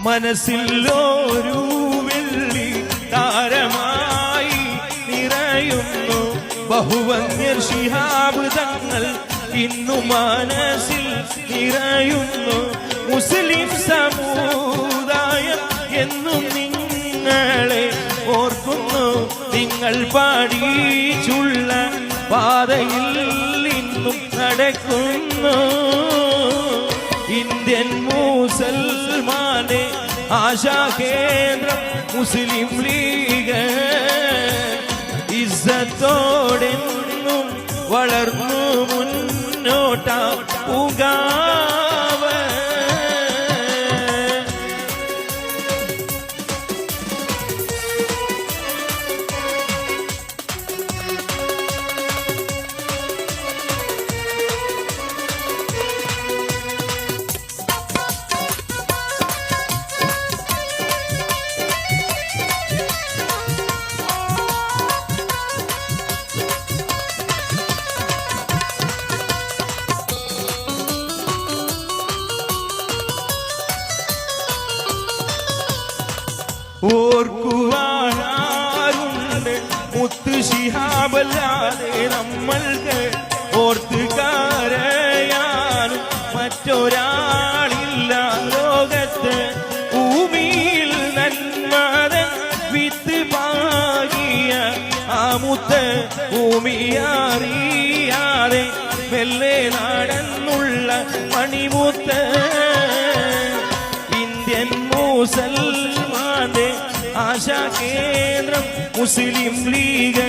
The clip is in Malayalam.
മനസ്സിൽ ഒരു വെള്ളി താരമായി നിറയുന്നു ബഹുവന്യർ ശിഹാബ് തങ്ങൾ ഇന്നു മനസ്സിൽ നിറയുന്നു. മുസ്ലിം സമുദായം എന്നും നിങ്ങളെ ഓർക്കുന്നു. നിങ്ങൾ പാടിച്ചുള്ള പാതയിൽ ഇന്നും നടക്കുന്നു. ഇന്ത്യൻ മുസൽമാന്റെ ആശാകേന്ദ്രം മുസ്ലിം ലീഗ് ഇസ്സത്തോടെന്നും വളർന്നു മുന്നോട്ടാവുക. ഓർക്കുവാനാരുണ്ട് മുത്ത് ശിഹാബല്ലാതെ നമ്മൾക്ക് ഓർത്ത് കരയാനും മറ്റൊരാളില്ല ലോകത്ത്. ഭൂമിയിൽ നന്മതൻ വിത്ത് പാകിയ ആ മുത്ത് ഭൂമിയറിയാതെ മെല്ലെ നടന്നുള്ള മണിമുത്ത്. ഇന്ത്യൻ മുസൽമാന്റെ ആശാകേന്ദ്രം മുസ്ലിം ലീഗ്.